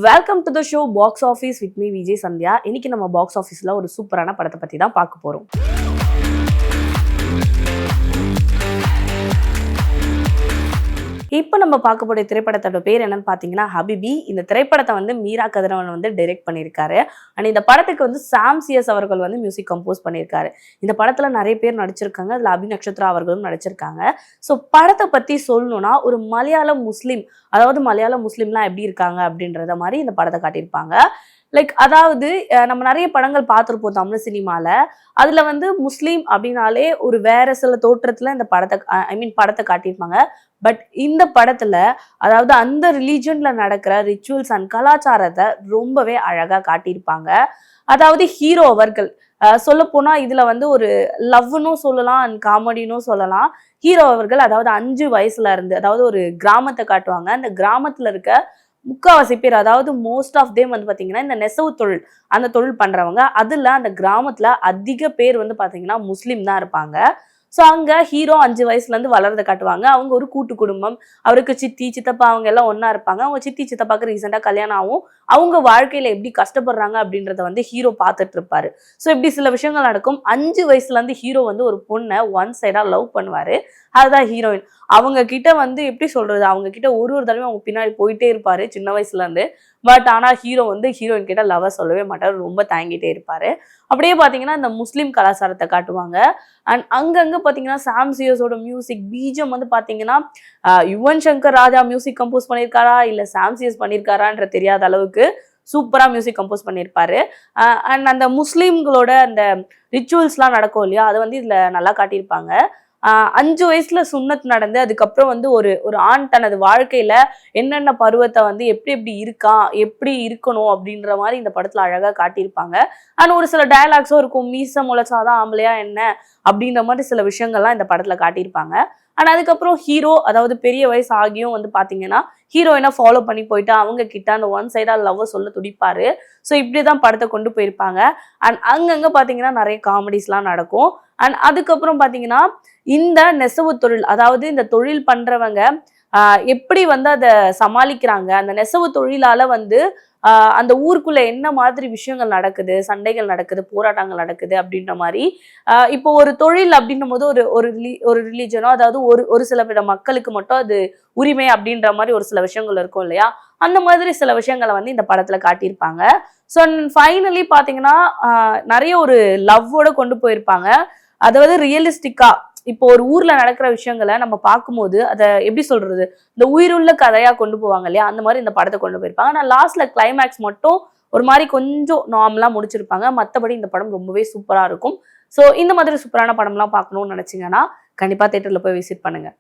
Welcome to the show box office with me Vijay Sandhya. இன்னைக்கு நம்ம box ஆஃபீஸில் ஒரு சூப்பரான படத்தை பற்றி தான் பார்க்க போகிறோம். இப்போ நம்ம பார்க்கக்கூடிய திரைப்படத்தோட பேர் என்னன்னு பார்த்தீங்கன்னா ஹபிபி. இந்த திரைப்படத்தை வந்து மீரா கதிரவன் வந்து டைரக்ட் பண்ணியிருக்காரு. அண்ட் இந்த படத்துக்கு வந்து சாம் சிஎஸ் அவர்கள் வந்து மியூசிக் கம்போஸ் பண்ணியிருக்காரு. இந்த படத்தில் நிறைய பேர் நடிச்சிருக்காங்க. அதில் அபி நட்சத்திரா அவர்களும் நடிச்சிருக்காங்க. ஸோ படத்தை பற்றி சொல்லணும்னா ஒரு மலையாள முஸ்லீம், அதாவது மலையாள முஸ்லீம்லாம் எப்படி இருக்காங்க அப்படின்றத மாதிரி இந்த படத்தை காட்டியிருப்பாங்க. அதாவது நம்ம நிறைய படங்கள் பார்த்துருப்போம் தமிழ் சினிமாவில். அதில் வந்து முஸ்லீம் அப்படின்னாலே ஒரு வேற சில தோற்றத்தில் இந்த படத்தை காட்டியிருப்பாங்க. பட் இந்த படத்துல அதாவது அந்த ரிலீஜன்ல நடக்கிற ரிச்சுவல்ஸ் அண்ட் கலாச்சாரத்தை ரொம்பவே அழகா காட்டியிருப்பாங்க. அதாவது ஹீரோ அவர்கள் சொல்ல போனா இதுல வந்து ஒரு லவ்னும் சொல்லலாம் அண்ட் காமெடினும் சொல்லலாம். ஹீரோ அவர்கள் அதாவது 5 வயசுல இருந்து, அதாவது ஒரு கிராமத்தை காட்டுவாங்க. அந்த கிராமத்துல இருக்க முக்காவாசி பேர், அதாவது மோஸ்ட் ஆஃப் தேம் வந்து பாத்தீங்கன்னா இந்த நெசவு தொழில், அந்த தொழில் பண்றவங்க. அதுல அந்த கிராமத்துல அதிக பேர் வந்து பாத்தீங்கன்னா முஸ்லீம் தான் இருப்பாங்க. ஸோ அங்கே ஹீரோ 5 வயசுலேருந்து வளர்றதை காட்டுவாங்க. அவங்க ஒரு கூட்டு குடும்பம், அவருக்கு சித்தி சித்தப்பா அவங்க எல்லாம் ஒன்றா இருப்பாங்க. அவங்க சித்தி சித்தப்பாக்கு ரீசெண்டாக கல்யாணம் ஆகும். அவங்க வாழ்க்கையில் எப்படி கஷ்டப்படுறாங்க அப்படின்றத வந்து ஹீரோ பார்த்துட்டு இருப்பாரு. ஸோ இப்படி சில விஷயங்கள் நடக்கும். 5 வயசுலேருந்து ஹீரோ வந்து ஒரு பொண்ணை ஒன் சைடாக லவ் பண்ணுவார். அதுதான் ஹீரோயின். அவங்க கிட்ட வந்து எப்படி சொல்றது, அவங்க கிட்ட ஒரு தடவையும் அவங்க பின்னாடி போயிட்டே இருப்பாரு சின்ன வயசுலேருந்து. பட் ஆனால் ஹீரோ வந்து ஹீரோயின் கிட்ட லவ்வை சொல்லவே மாட்டார், ரொம்ப தாங்கிட்டே இருப்பாரு. அப்படியே பார்த்தீங்கன்னா இந்த முஸ்லீம் கலாச்சாரத்தை காட்டுவாங்க. அண்ட் அங்கங்கே பார்த்தீங்கன்னா சாம் சிஎஸோட மியூசிக் பீஜம் வந்து பார்த்தீங்கன்னா யுவன் சங்கர் ராஜா மியூசிக் கம்போஸ் பண்ணியிருக்காரா இல்லை சாம் சிஎஸ் பண்ணியிருக்காரான்ற தெரியாத அளவுக்கு சூப்பராக மியூசிக் கம்போஸ் பண்ணியிருப்பாரு. அண்ட் அந்த முஸ்லீம்களோட அந்த ரிச்சுவல்ஸ்லாம் நடக்கும் இல்லையா, அதை வந்து இதில் நல்லா காட்டியிருப்பாங்க. 5 வயசுல சுன்னத் நடந்து அதுக்கப்புறம் வந்து ஒரு ஆண் தனது வாழ்க்கையில என்னென்ன பருவத்தை வந்து எப்படி இருக்கான், எப்படி இருக்கணும் அப்படின்ற மாதிரி இந்த படத்துல அழகா காட்டியிருப்பாங்க. அண்ட் ஒரு சில டயலாக்ஸும் இருக்கும். மீச முளைச்சாதான் ஆம்பளையா என்ன அப்படின்ற மாதிரி சில விஷயங்கள்லாம் இந்த படத்துல காட்டியிருப்பாங்க. அண்ட் அதுக்கப்புறம் ஹீரோ, அதாவது பெரிய வயசு ஆகியும் வந்து பாத்தீங்கன்னா ஹீரோயினை ஃபாலோ பண்ணி போயிட்டு அவங்க கிட்ட அந்த ஒன் சைடா லவ்வை சொல்ல துடிப்பாரு. ஸோ இப்படிதான் படத்தை கொண்டு போயிருப்பாங்க. அண்ட் அங்கங்க பாத்தீங்கன்னா நிறைய காமெடிஸ்லாம் நடக்கும். அண்ட் அதுக்கப்புறம் பாத்தீங்கன்னா இந்த நெசவு தொழில், அதாவது இந்த தொழில் பண்றவங்க எப்படி வந்து அதை சமாளிக்கிறாங்க, அந்த நெசவு தொழிலால வந்து அந்த ஊருக்குள்ள என்ன மாதிரி விஷயங்கள் நடக்குது, சண்டைகள் நடக்குது, போராட்டங்கள் நடக்குது அப்படின்ற மாதிரி. இப்போ ஒரு தொழில் அப்படின்னும் போது ஒரு ரிலீஜனோ, அதாவது ஒரு சில வித மக்களுக்கு மட்டும் அது உரிமை அப்படின்ற மாதிரி ஒரு சில விஷயங்கள் இருக்கும் இல்லையா, அந்த மாதிரி சில விஷயங்களை வந்து இந்த படத்துல காட்டியிருப்பாங்க. ஸோ ஃபைனலி பாத்தீங்கன்னா நிறைய ஒரு லவ்வோட கொண்டு போயிருப்பாங்க. அதாவது ரியலிஸ்டிக்கா இப்போ ஒரு ஊர்ல நடக்கிற விஷயங்களை நம்ம பார்க்கும்போது அதை எப்படி சொல்றது, இந்த உயிருள்ள கதையா கொண்டு போவாங்க இல்லையா, அந்த மாதிரி இந்த படத்தை கொண்டு போயிருப்பாங்க. ஆனால் லாஸ்ட்ல கிளைமேக்ஸ் மட்டும் ஒரு மாதிரி கொஞ்சம் நார்மலா முடிச்சிருப்பாங்க. மற்றபடி இந்த படம் ரொம்பவே சூப்பரா இருக்கும். ஸோ இந்த மாதிரி சூப்பரான படம்லாம் பார்க்கணும்னு நினைச்சீங்கன்னா கண்டிப்பா தியேட்டர்ல போய் விசிட் பண்ணுங்க.